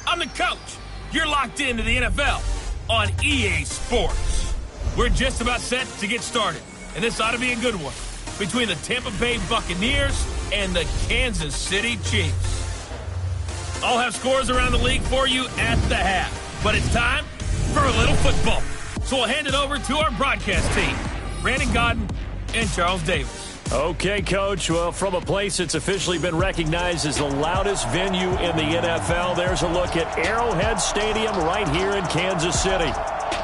I'm the coach. You're locked into the NFL on EA Sports. We're just about set to get started, and this ought to be a good one between the Tampa Bay Buccaneers and the Kansas City Chiefs. I'll have scores around the league for you at the half, but it's time for a little football. So we'll hand it over to our broadcast team, Brandon Godden and Charles Davis. Okay, Coach. Well, from a place that's officially been recognized as the loudest venue in the NFL, there's a look at Arrowhead Stadium right here in Kansas City.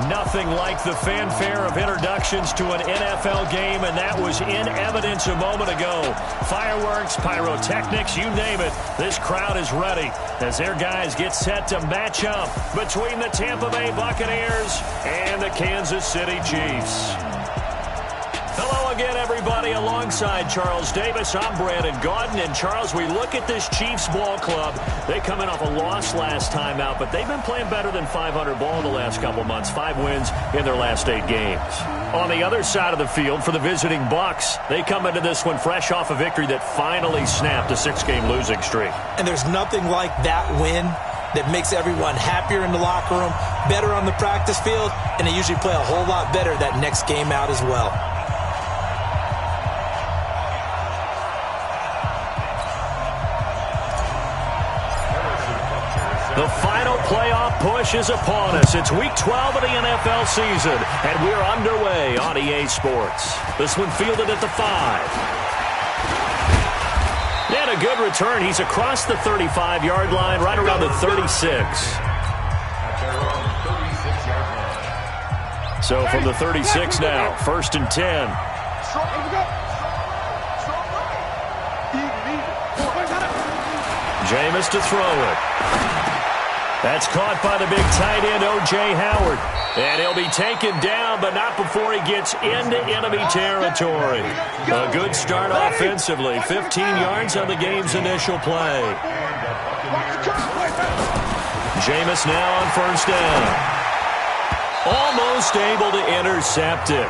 Nothing like the fanfare of introductions to an NFL game, and that was in evidence a moment ago. Fireworks, pyrotechnics, you name it. This crowd is ready as their guys get set to match up between the Tampa Bay Buccaneers and the Kansas City Chiefs. Hello again, everybody. Alongside Charles Davis, I'm Brandon Godden. And, Charles, we look at this Chiefs ball club. They come in off a loss last time out, but they've been playing better than 500 ball the last couple months. 5 wins in their last 8 games. On the other side of the field for the visiting Bucs, they come into this one fresh off a victory that finally snapped a 6-game losing streak. And there's nothing like that win that makes everyone happier in the locker room, better on the practice field, and they usually play a whole lot better that next game out as well. The final playoff push is upon us. It's Week 12 of the NFL season, and we're underway on EA Sports. This one fielded at the 5. And a good return. He's across the 35-yard line, right around the 36. So from the 36 now, 1st and 10. Jameis to throw it. That's caught by the big tight end, O.J. Howard. And he'll be taken down, but not before he gets into enemy territory. A good start offensively. 15 yards on the game's initial play. Jameis now on 1st down. Almost able to intercept it.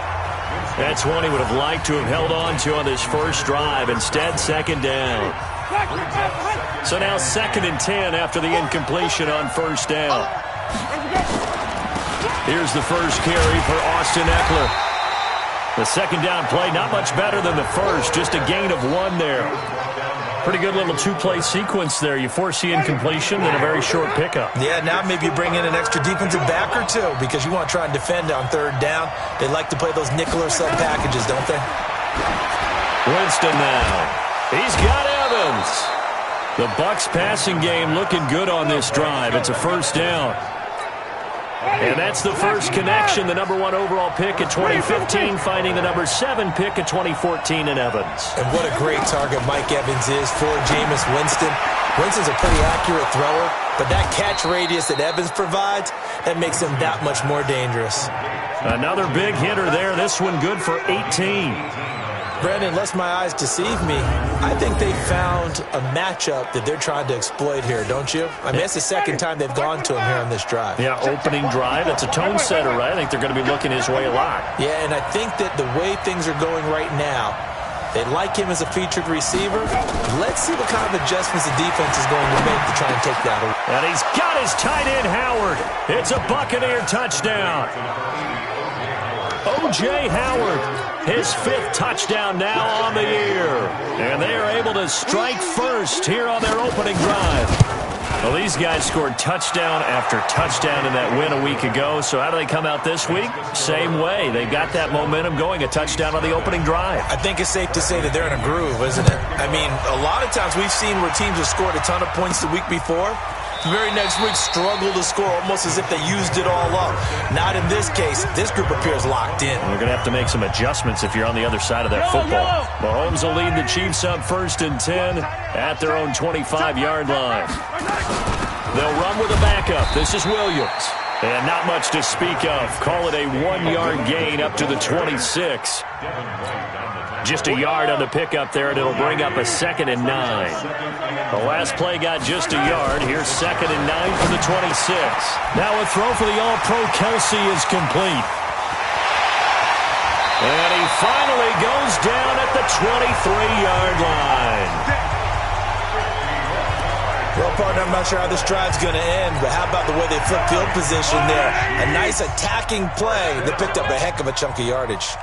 That's one he would have liked to have held on to on this first drive. Instead, 2nd down. So now 2nd and 10 after the incompletion on 1st down. Here's the first carry for Austin Eckler. The 2nd down play, not much better than the first, just a gain of 1 there. Pretty good little 2-play sequence there. You force the incompletion and a very short pickup. Yeah, now maybe you bring in an extra defensive back or 2 because you want to try and defend on 3rd down. They like to play those nickel or sub packages, don't they? Winston now. He's got Evans. The Bucs passing game looking good on this drive. It's a 1st down. And that's the first connection. The number 1 overall pick in 2015 finding the number 7 pick in 2014 in Evans. And what a great target Mike Evans is for Jameis Winston. Winston's a pretty accurate thrower, but that catch radius that Evans provides, that makes him that much more dangerous. Another big hitter there. This one good for 18. Brandon, lest my eyes deceive me, I think they found a matchup that they're trying to exploit here, don't you? I mean, it's the 2nd time they've gone to him here on this drive. Yeah, opening drive. It's a tone setter, right? I think they're going to be looking his way a lot. Yeah, and I think that the way things are going right now, they like him as a featured receiver. Let's see what kind of adjustments the defense is going to make to try and take that away. And he's got his tight end, Howard. It's a Buccaneer touchdown. O.J. Howard, his 5th touchdown now on the year. And they are able to strike first here on their opening drive. Well, these guys scored touchdown after touchdown in that win a week ago. So how do they come out this week? Same way. They've got that momentum going, a touchdown on the opening drive. I think it's safe to say that they're in a groove, isn't it? I mean, a lot of times we've seen where teams have scored a ton of points the week before. The very next week struggle to score almost as if they used it all up. Not in this case. This group appears locked in. We're going to have to make some adjustments if you're on the other side of that football. Mahomes will lead the Chiefs up 1st and 10 at their own 25-yard line. They'll run with a backup. This is Williams. And not much to speak of. Call it a 1-yard gain up to the 26. Just a yard on the pickup there, and it'll bring up a 2nd and 9. The last play got just a yard. Here's 2nd and 9 from the 26. Now a throw for the All-Pro Kelsey is complete. And he finally goes down at the 23-yard line. Well, partner, I'm not sure how this drive's going to end, but how about the way they flip field position there? A nice attacking play that picked up a heck of a chunk of yardage.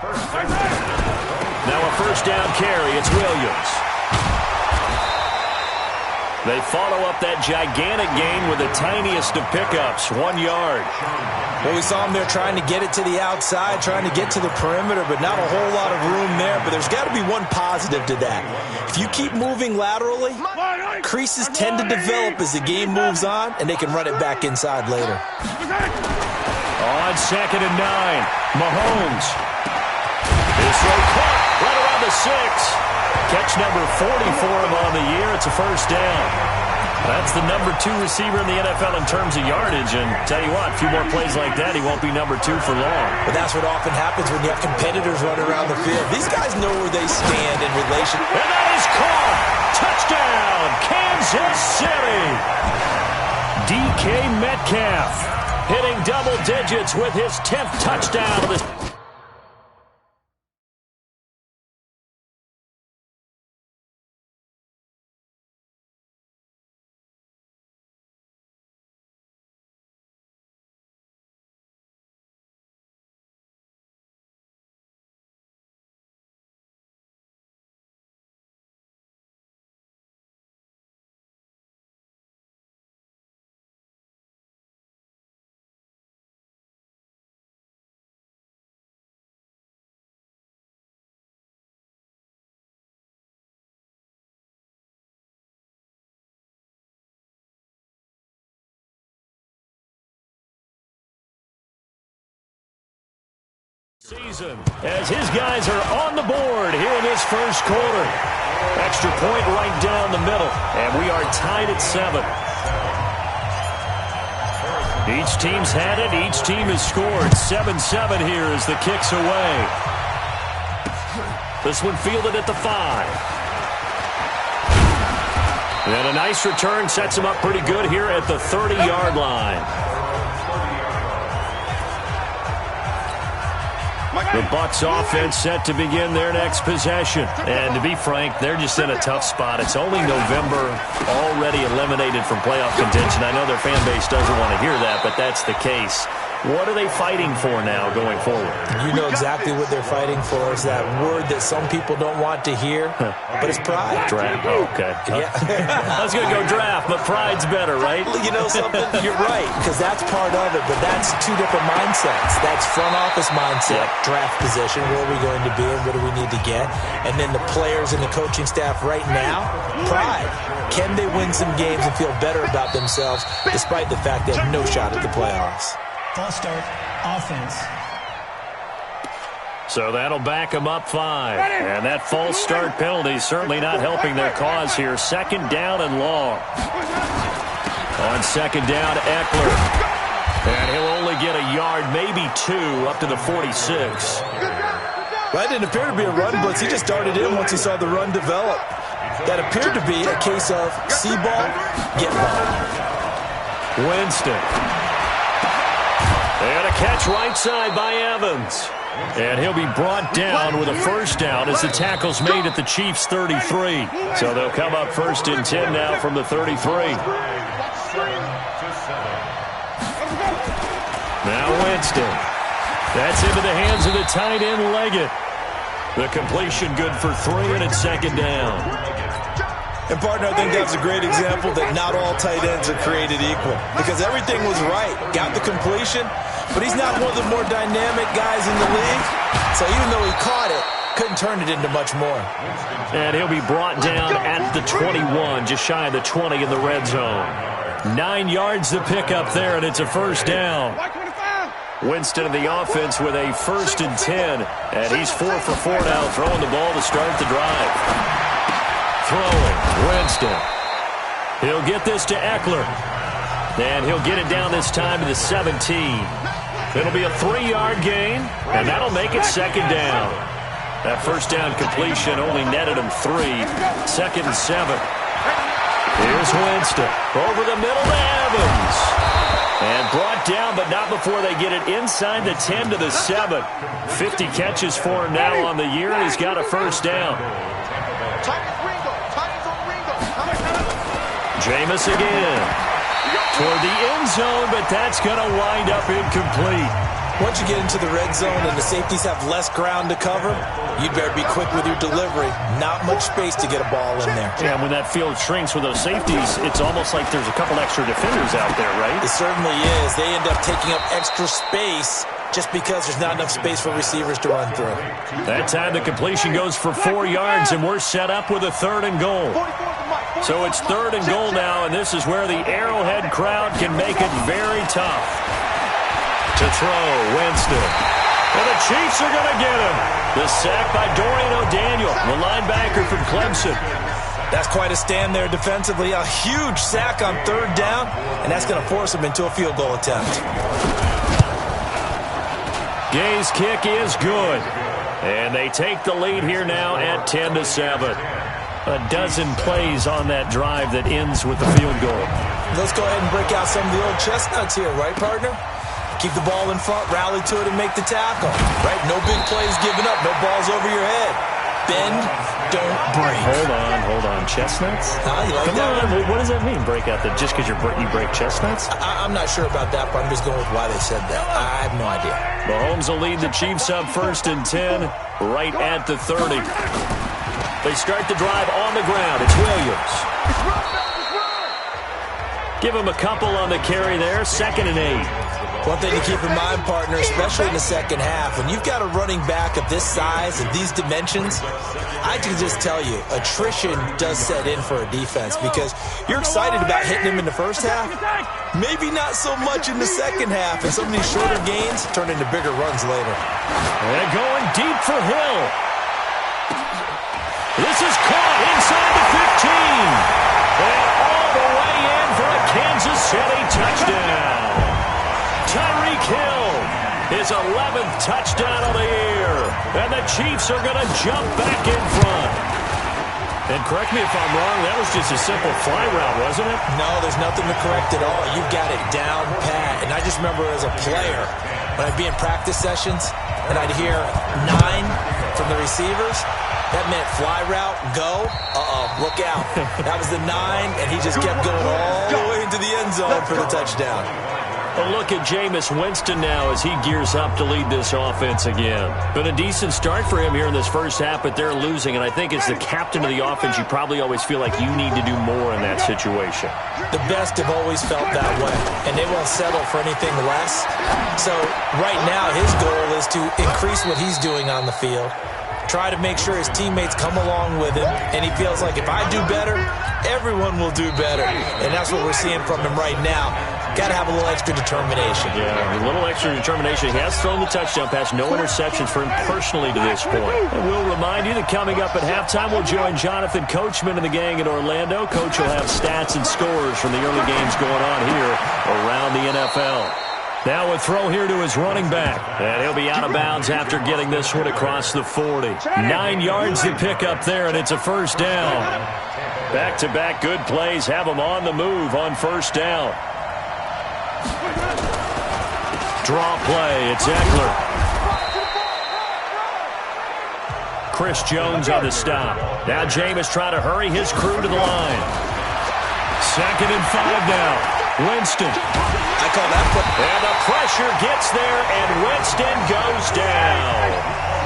Now a first down carry. It's Williams. They follow up that gigantic gain with the tiniest of pickups, 1 yard. Well, we saw him there trying to get it to the outside, trying to get to the perimeter, but not a whole lot of room there. But there's got to be one positive to that. If you keep moving laterally, creases tend to develop as the game moves on, and they can run it back inside later. On 2nd and 9, Mahomes. His throw caught right around the 6. Catch number 40 for him on the year. It's a first down. That's the number 2 receiver in the NFL in terms of yardage. And tell you what, a few more plays like that, he won't be number 2 for long. But that's what often happens when you have competitors running around the field. These guys know where they stand in relation. And that is caught. Touchdown, Kansas City. DK Metcalf hitting double digits with his 10th touchdown of the season as his guys are on the board here in this first quarter. Extra point right down the middle, and we are tied at 7. Each team's had it. Each team has scored. 7-7 here as the kick's away. This one fielded at the 5. And a nice return sets him up pretty good here at the 30-yard line. The Bucs offense set to begin their next possession. And to be frank, they're just in a tough spot. It's only November, already eliminated from playoff contention. I know their fan base doesn't want to hear that, but that's the case. What are they fighting for now going forward? You know exactly what they're fighting for. Is that word that some people don't want to hear, but it's pride. Draft. Oh, okay. Yeah. I was going to go draft, but pride's better, right? You know something? You're right, because that's part of it, but that's 2 different mindsets. That's front office mindset, draft position, where are we going to be and what do we need to get? And then the players and the coaching staff right now, pride. Can they win some games and feel better about themselves despite the fact they have no shot at the playoffs? False start, offense. So that'll back them up 5. And that false start penalty is certainly not helping their cause here. 2nd down and long. On 2nd down, Eckler. And he'll only get a yard, maybe 2, up to the 46. Well, that didn't appear to be a run blitz. He just darted in once he saw the run develop. That appeared to be a case of see ball, get ball. Winston. And a catch right side by Evans. And he'll be brought down with a first down as the tackle's made at the Chiefs' 33. So they'll come up 1st and 10 now from the 33. Now Winston. That's into the hands of the tight end, Leggett. The completion good for 3, and it's 2nd down. And, partner, I think that's a great example that not all tight ends are created equal. Because everything was right. Got the completion, but he's not one of the more dynamic guys in the league. So even though he caught it, couldn't turn it into much more. And he'll be brought down at the 21, just shy of the 20 in the red zone. 9 yards to pick up there, and it's a first down. Winston in the offense with a 1st and 10. And he's 4 for 4 now, throwing the ball to start the drive. Throwing, Winston. He'll get this to Eckler. And he'll get it down this time to the 17. It'll be a 3-yard gain, and that'll make it 2nd down. That first down completion only netted him 3. 2nd and 7. Here's Winston. Over the middle to Evans. And brought down, but not before they get it inside the 10 to the 7. 50 catches for him now on the year, and he's got a first down. Jameis again. Toward the end zone, but that's going to wind up incomplete. Once you get into the red zone and the safeties have less ground to cover, you better be quick with your delivery. Not much space to get a ball in there. Yeah, when that field shrinks with those safeties, it's almost like there's a couple extra defenders out there, right? It certainly is. They end up taking up extra space just because there's not enough space for receivers to run through. That time the completion goes for 4 yards, and we're set up with a 3rd and goal. So it's 3rd and goal now, and this is where the Arrowhead crowd can make it very tough. To throw, Winston. And the Chiefs are going to get him. The sack by Dorian O'Daniel, the linebacker from Clemson. That's quite a stand there defensively. A huge sack on 3rd down, and that's going to force him into a field goal attempt. Gay's kick is good. And they take the lead here now at 10-7. A dozen plays on that drive that ends with the field goal. Let's go ahead and break out some of the old chestnuts here, right, partner? Keep the ball in front, rally to it, and make the tackle. Right? No big plays given up, no balls over your head. Bend, don't break. Hold on. Chestnuts? You like Come that on, one? what does that mean, break out the, just because you break chestnuts? I'm not sure about that, but I'm just going with why they said that. I have no idea. Mahomes will lead the Chiefs up 1st and 10, right at the 30. They start the drive on the ground. It's Williams. Give him a couple on the carry there, 2nd and 8. One thing to keep in mind, partner, especially in the second half, when you've got a running back of this size and these dimensions, I can just tell you, attrition does set in for a defense because you're excited about hitting him in the first half, maybe not so much in the second half, and some of these shorter gains turn into bigger runs later. And going deep for Hill. This is caught inside the 15. And all the way in for a Kansas City touchdown. Tyreek Hill, his 11th touchdown of the year. And the Chiefs are going to jump back in front. And correct me if I'm wrong, that was just a simple fly route, wasn't it? No, there's nothing to correct at all. You've got it down pat. And I just remember as a player, when I'd be in practice sessions, and I'd hear 9 from the receivers, that meant fly route, go, look out. That was the 9, and he just kept going all the way into the end zone for the touchdown. A look at Jameis Winston now as he gears up to lead this offense again. Been a decent start for him here in this first half, but they're losing, and I think as the captain of the offense, you probably always feel like you need to do more in that situation. The best have always felt that way, and they won't settle for anything less. So right now, his goal is to increase what he's doing on the field, try to make sure his teammates come along with him, and he feels like if I do better, everyone will do better. And that's what we're seeing from him right now. Got to have a little extra determination. Yeah, a little extra determination. He has thrown the touchdown pass, no interceptions for him personally to this point. And we'll remind you that coming up at halftime, we'll join Jonathan Coachman and the gang in Orlando. Coach will have stats and scores from the early games going on here around the NFL. Now a throw here to his running back. And he'll be out of bounds after getting this one across the 40. 9 yards to pick up there, and it's a 1st down. Back-to-back good plays have him on the move on 1st down. Draw play, it's Eckler. Chris Jones on the stop. Now Jameis trying to hurry his crew to the line. 2nd and 5 now. Winston. I call that play. And the pressure gets there, and Winston goes down.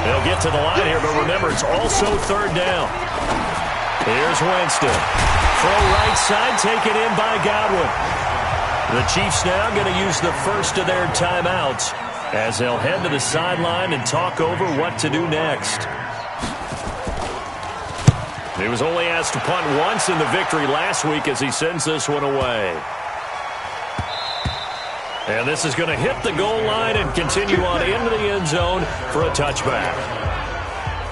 They'll get to the line here, but remember, it's also 3rd down. Here's Winston. Throw right side, taken in by Godwin. The Chiefs now going to use the first of their timeouts as they'll head to the sideline and talk over what to do next. He was only asked to punt once in the victory last week as he sends this one away. And this is going to hit the goal line and continue on into the end zone for a touchback.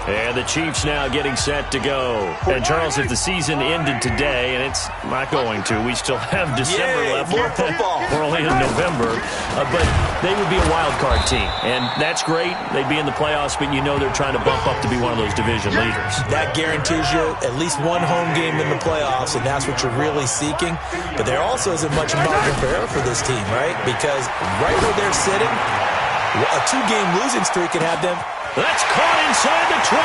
And the Chiefs now getting set to go. And, Charles, if the season ended today, and it's not going to, we still have December left. More football. We're only in November. But they would be a wild card team. And that's great. They'd be in the playoffs, but you know they're trying to bump up to be one of those division leaders. That guarantees you at least one home game in the playoffs, and that's what you're really seeking. But there also isn't much margin for error for this team, right? Because right where they're sitting, a 2-game losing streak can have them. That's caught inside the 20.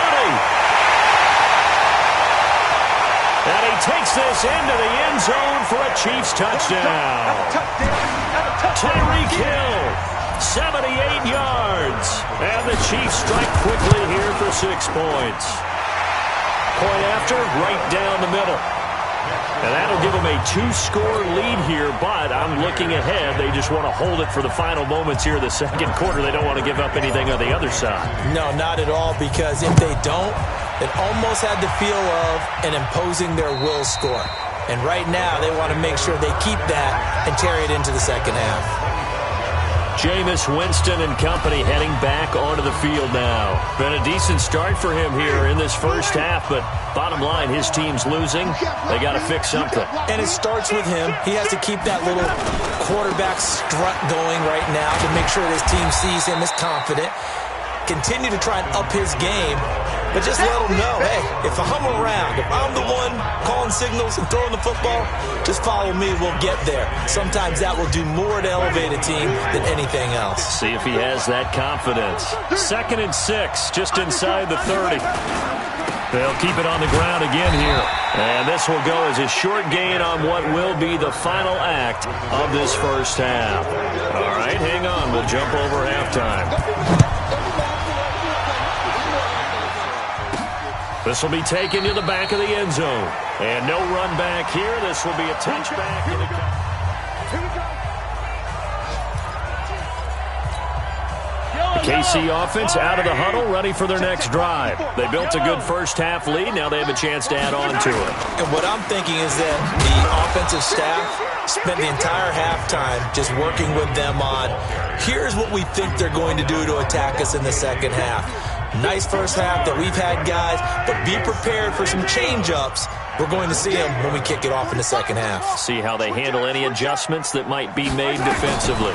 And he takes this into the end zone for a Chiefs touchdown. Tyreek Hill, 78 yards. And the Chiefs strike quickly here for 6 points. Point after, right down the middle. And that'll give them a 2-score lead here, but I'm looking ahead. They just want to hold it for the final moments here in the second quarter. They don't want to give up anything on the other side. No, not at all, because if they don't, it almost had the feel of an imposing their will score. And right now, they want to make sure they keep that and carry it into the second half. Jameis Winston and company heading back onto the field now. Been a decent start for him here in this first half, but bottom line, his team's losing. They got to fix something. And it starts with him. He has to keep that little quarterback strut going right now to make sure his team sees him as confident. Continue to try and up his game, but just let him know, hey, if I'm around, if I'm the one calling signals and throwing the football, just follow me, we'll get there. Sometimes that will do more to elevate a team than anything else. See if he has that confidence. 2nd and 6, just inside the 30. They'll keep it on the ground again here. And this will go as a short gain on what will be the final act of this first half. All right, hang on. We'll jump over halftime. This will be taken to the back of the end zone. And no run back here. This will be a touchback. The KC offense out of the huddle, ready for their next drive. They built a good first-half lead. Now they have a chance to add on to it. And what I'm thinking is that the offensive staff spent the entire halftime just working with them on, here's what we think they're going to do to attack us in the second half. Nice first half that we've had, guys, but be prepared for some change-ups. We're going to see them when we kick it off in the second half. See how they handle any adjustments that might be made defensively.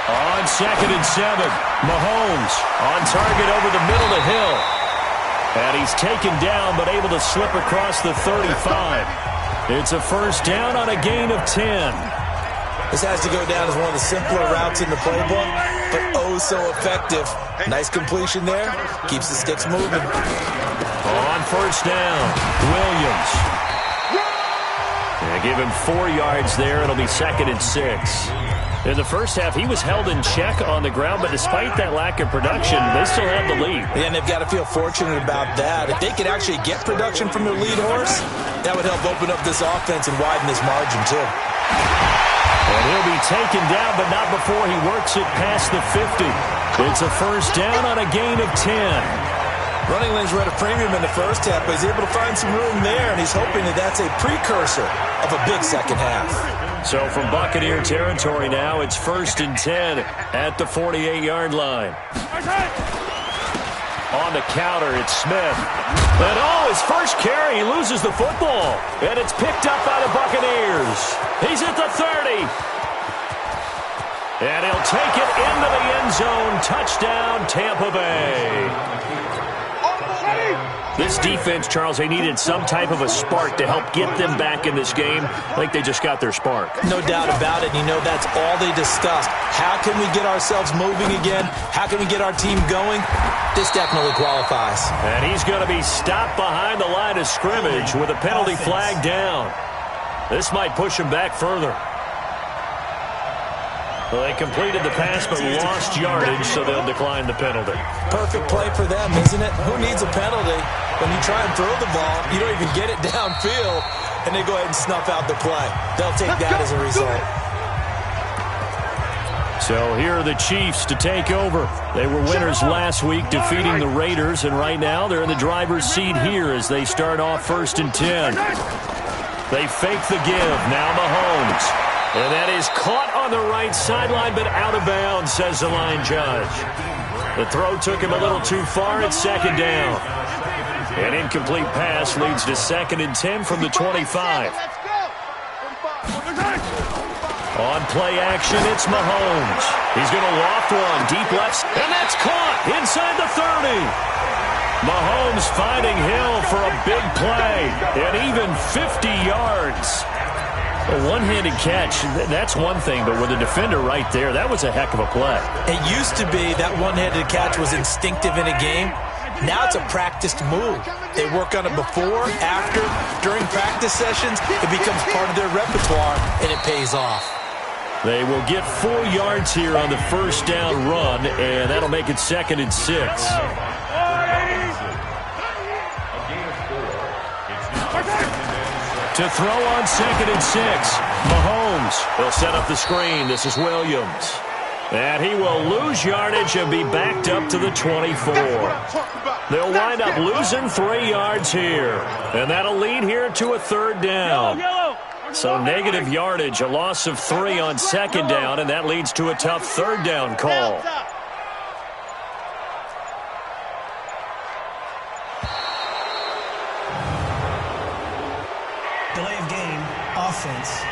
On 2nd and 7, Mahomes on target over the middle to Hill. And he's taken down but able to slip across the 35. It's a first down on a gain of 10. This has to go down as one of the simpler routes in the playbook, but oh so effective. Nice completion there. Keeps the sticks moving. On first down, Williams. They give him 4 yards there. It'll be 2nd and 6. In the first half, he was held in check on the ground, but despite that lack of production, they still have the lead. Yeah, and they've got to feel fortunate about that. If they could actually get production from their lead horse, that would help open up this offense and widen this margin, too. And he'll be taken down, but not before he works it past the 50. It's a first down on a gain of 10. Running lanes were at a premium in the first half, but he's able to find some room there, and he's hoping that that's a precursor of a big second half. So from Buccaneer territory now, it's 1st and 10 at the 48-yard line. On the counter, it's Smith. And his first carry, he loses the football. And it's picked up by the Buccaneers. He's at the 30. And he'll take it into the end zone. Touchdown, Tampa Bay. This defense, Charles, they needed some type of a spark to help get them back in this game. I think they just got their spark. No doubt about it. You know, that's all they discussed. How can we get ourselves moving again? How can we get our team going? This definitely qualifies. And he's going to be stopped behind the line of scrimmage with a penalty flag down. This might push him back further. Well, they completed the pass but lost yardage, so they'll decline the penalty. Perfect play for them, isn't it? Who needs a penalty? When you try and throw the ball, you don't even get it downfield, and they go ahead and snuff out the play. They'll take that as a result. So here are the Chiefs to take over. They were winners last week, defeating the Raiders, and right now they're in the driver's seat here as they start off 1st and 10. They fake the give. Now Mahomes. And that is caught on the right sideline, but out of bounds, says the line judge. The throw took him a little too far at 2nd down. An incomplete pass leads to 2nd and 10 from the 25. On play action, it's Mahomes. He's going to loft one deep left, and that's caught inside the 30. Mahomes finding Hill for a big play, and even 50 yards. A one-handed catch, that's one thing, but with a defender right there, that was a heck of a play. It used to be that one-handed catch was instinctive in a game. Now it's a practiced move. They work on it before, after, during practice sessions. It becomes part of their repertoire, and it pays off. They will get 4 yards here on the first down run, and that'll make it 2nd and 6. To throw on 2nd and 6, Mahomes. They'll set up the screen. This is Williams. And he will lose yardage and be backed up to the 24. They'll wind up losing 3 yards here. And that'll lead here to a 3rd down. So negative yardage, a loss of 3 on 2nd down, and that leads to a tough 3rd down call. Delay of game, offense.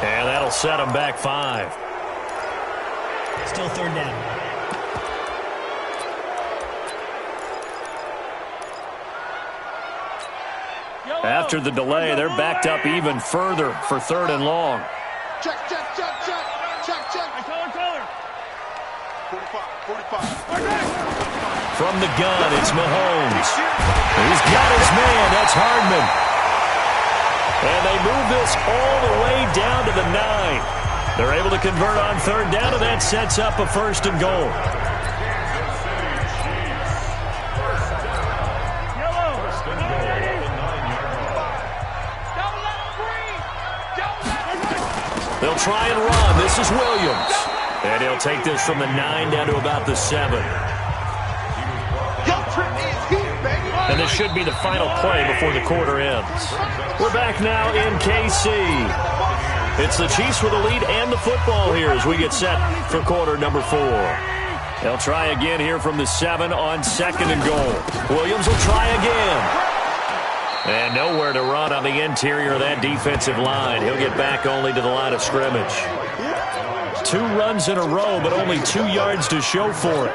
And that'll set them back 5. Still 3rd down. After the delay, they're backed up even further for 3rd and long. Check. 45. From the gun, it's Mahomes. He's got his man. That's Hardman. And they move this all the way down to the 9. They're able to convert on 3rd down, and that sets up a 1st and goal. They'll try and run. This is Williams. And he'll take this from the 9 down to about the 7. And this should be the final play before the quarter ends. We're back now in KC. It's the Chiefs with the lead and the football here as we get set for quarter number 4. They'll try again here from the 7 on 2nd and goal. Williams will try again. And nowhere to run on the interior of that defensive line. He'll get back only to the line of scrimmage. 2 runs in a row, but only 2 yards to show for it.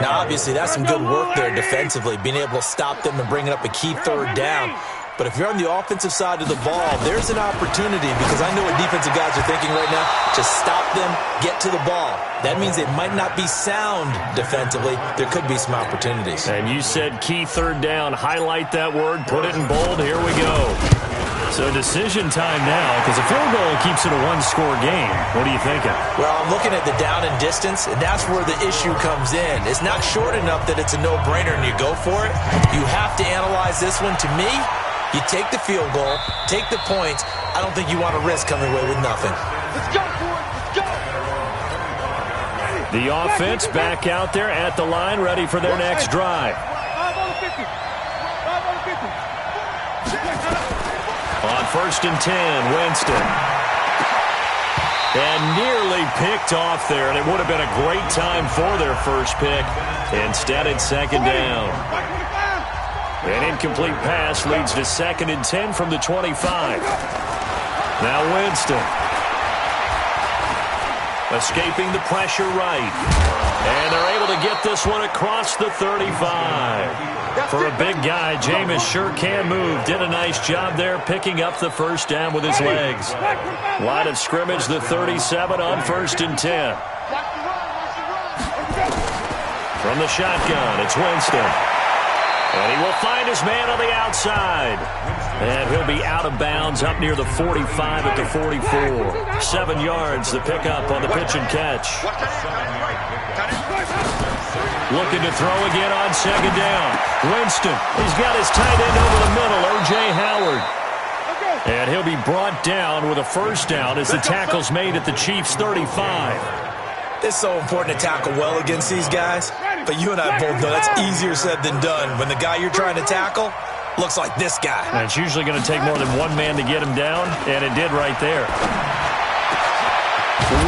Now, obviously, that's some good work there defensively, being able to stop them and bringing up a key 3rd down. But if you're on the offensive side of the ball, there's an opportunity, because I know what defensive guys are thinking right now. Just stop them, get to the ball. That means it might not be sound defensively. There could be some opportunities. And you said key 3rd down. Highlight that word. Put it in bold. Here we go. So decision time now, because a field goal keeps it a 1-score game. What are you thinking? Well, I'm looking at the down and distance, and that's where the issue comes in. It's not short enough that it's a no-brainer and you go for it. You have to analyze this one. To me, you take the field goal, take the points. I don't think you want to risk coming away with nothing. Let's go, boys. Let's go. The offense back out there at the line, ready for their next drive. 5 on the 50. 5 on the 50. On 1st and 10, Winston. And nearly picked off there, and it would have been a great time for their first pick. Instead, it's 2nd down. An incomplete pass leads to 2nd and 10 from the 25. Now Winston. Escaping the pressure right. And they're able to get this one across the 35. For a big guy, Jameis sure can move. Did a nice job there picking up the 1st down with his legs. Line of scrimmage, the 37 on 1st and 10. From the shotgun, it's Winston. And he will find his man on the outside. And he'll be out of bounds up near the 45 at the 44. 7 yards, the pickup on the pitch and catch. Looking to throw again on 2nd down. Winston, he's got his tight end over the middle, O.J. Howard. And he'll be brought down with a 1st down as the tackle's made at the Chiefs' 35. It's so important to tackle well against these guys. But you and I both know that's easier said than done. When the guy you're trying to tackle looks like this guy. And it's usually going to take more than one man to get him down, and it did right there.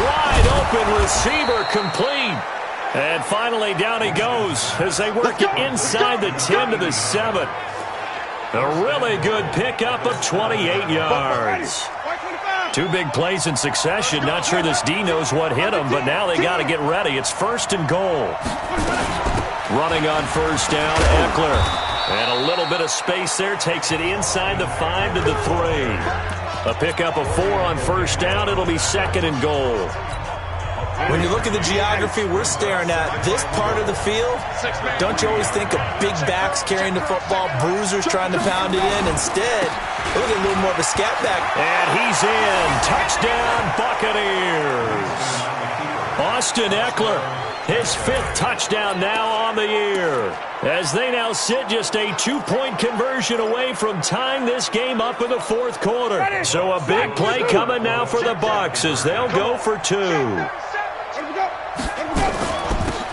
Wide open receiver complete. And finally down he goes as they work it inside the 10 to the 7. A really good pickup of 28 yards. 2 big plays in succession. Not sure this D knows what hit him, but now they got to get ready. It's 1st and goal. Running on 1st down, Eckler. And a little bit of space there. Takes it inside the 5 to the 3. A pickup of 4 on 1st down. It'll be 2nd and goal. When you look at the geography we're staring at, this part of the field, don't you always think of big backs carrying the football, bruisers trying to pound it in? Instead, look at a little more of a scat back. And he's in. Touchdown, Buccaneers. Austin Eckler, his 5th touchdown now on the year, as they now sit just a 2-point conversion away from tying this game up in the 4th quarter. So a big play coming now for the Bucs as they'll go for 2.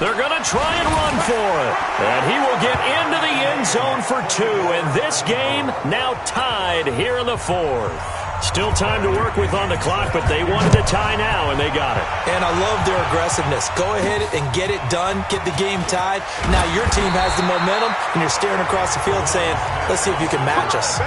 They're going to try and run for it. And he will get into the end zone for 2. And this game now tied here in the 4th. Still time to work with on the clock, but they wanted to tie now, and they got it. And I love their aggressiveness. Go ahead and get it done, get the game tied. Now your team has the momentum, and you're staring across the field saying, let's see if you can match us.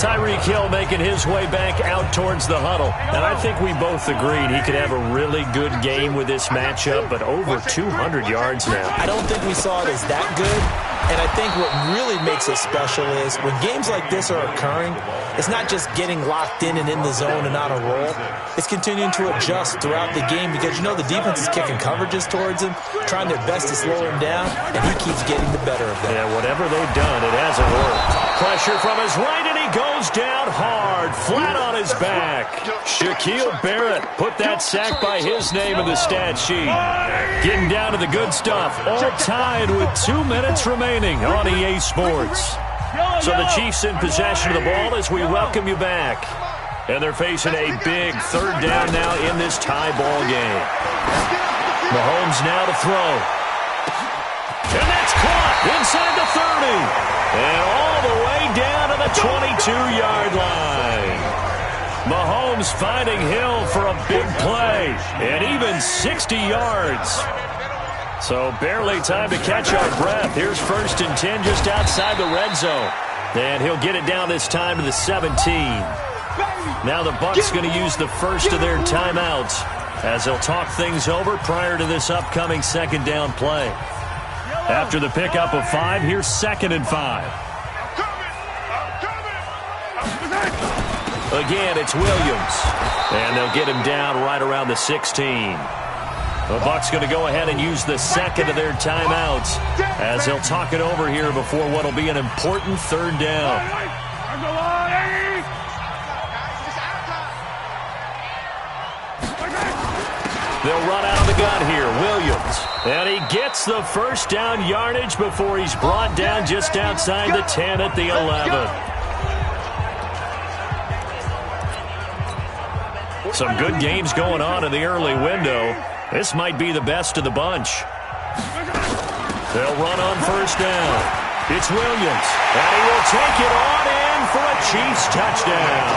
Tyreek Hill making his way back out towards the huddle. And I think we both agreed he could have a really good game with this matchup, but over 200 yards now. I don't think we saw it as that good. And I think what really makes it special is when games like this are occurring, it's not just getting locked in and in the zone and on a roll. It's continuing to adjust throughout the game because, you know, the defense is kicking coverages towards him, trying their best to slow him down, and he keeps getting the better of them. Yeah, whatever they've done, it hasn't worked. Pressure from his right, and he goes down hard, flat on his back. Shaquille Barrett put that sack by his name in the stat sheet. Getting down to the good stuff, all tied with 2 minutes remaining on EA Sports. So the Chiefs in possession of the ball as we welcome you back. And they're facing a big 3rd down now in this tie ball game. Mahomes now to throw. And that's caught inside the 30. And all the way down to the 22-yard line. Mahomes finding Hill for a big play. And even 60 yards. So barely time to catch our breath. Here's 1st and 10 just outside the red zone. And he'll get it down this time to the 17. Now the Bucs going to use the first of their timeouts as they'll talk things over prior to this upcoming 2nd down play. After the pickup of 5, here's 2nd and 5. Again, it's Williams. And they'll get him down right around the 16. The Bucs going to go ahead and use the 2nd of their timeouts as they'll talk it over here before what will be an important 3rd down. They'll run out of the gun here, Williams. And he gets the 1st down yardage before he's brought down just outside the 10 at the 11. Some good games going on in the early window. This might be the best of the bunch. They'll run on 1st down. It's Williams, and he will take it on in for a Chiefs touchdown.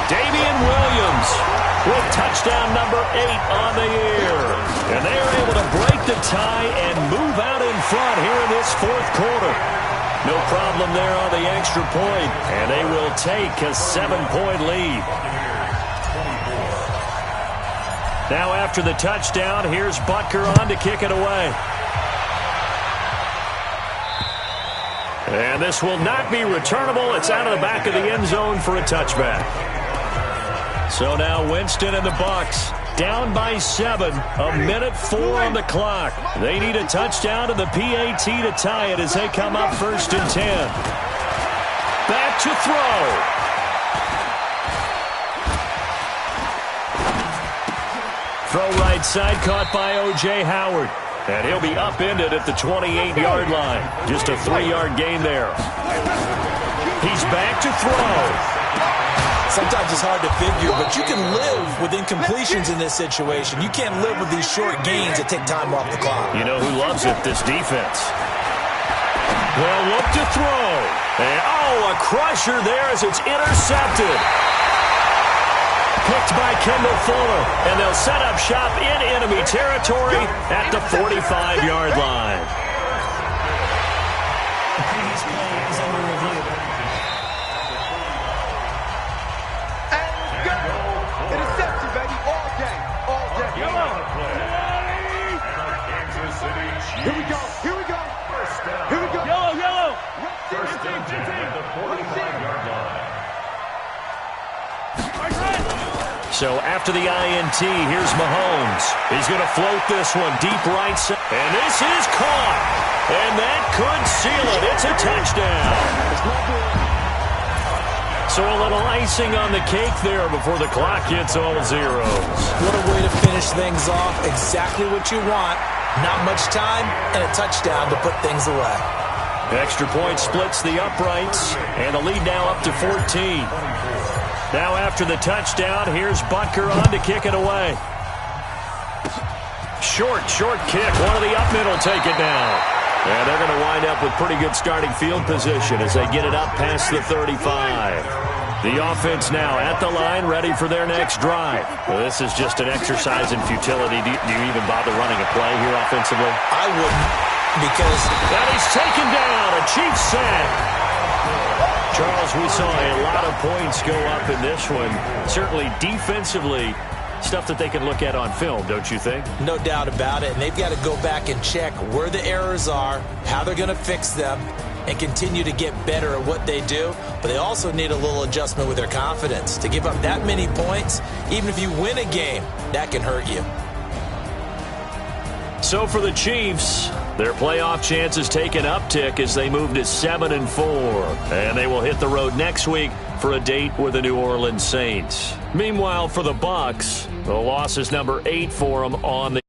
Damian Williams with touchdown number 8 on the year. And they are able to break the tie and move out in front here in this 4th quarter. No problem there on the extra point, and they will take a 7-point lead. Now after the touchdown, here's Butker on to kick it away. And this will not be returnable. It's out of the back of the end zone for a touchback. So now Winston and the Bucs down by 7, 1:04 on the clock. They need a touchdown to the PAT to tie it as they come up 1st and 10. Back to throw. Throw right side, caught by O.J. Howard. And he'll be upended at the 28-yard line. Just a 3-yard gain there. He's back to throw. Sometimes it's hard to figure, but you can live with incompletions in this situation. You can't live with these short gains that take time off the clock. You know who loves it? This defense. They'll look to throw. And, a crusher there as it's intercepted. Picked by Kendall Fuller, and they'll set up shop in enemy territory at the 45-yard line. The previous play is under review. And go! Interception, baby, all day, all day. Yellow. Here we go, here we go. Here we go. Yellow. 1st and 10 at the 45-yard line. So after the INT, here's Mahomes. He's going to float this one deep right side. And this is caught. And that could seal it. It's a touchdown. So a little icing on the cake there before the clock hits all zeros. What a way to finish things off. Exactly what you want. Not much time and a touchdown to put things away. Extra point splits the uprights, and the lead now up to 14. Now after the touchdown, here's Butker on to kick it away. Short kick. One of the up middle take it down. And they're going to wind up with pretty good starting field position as they get it up past the 35. The offense now at the line, ready for their next drive. Well, this is just an exercise in futility. Do you even bother running a play here offensively? I wouldn't, because... And he's taken down. A Chiefs sack. Charles, we saw a lot of points go up in this one. Certainly defensively, stuff that they can look at on film, don't you think? No doubt about it. And they've got to go back and check where the errors are, how they're going to fix them, and continue to get better at what they do. But they also need a little adjustment with their confidence. To give up that many points, even if you win a game, that can hurt you. So for the Chiefs, their playoff chances take an uptick as they move to 7-4. And they will hit the road next week for a date with the New Orleans Saints. Meanwhile, for the Bucs, the loss is number 8 for them on the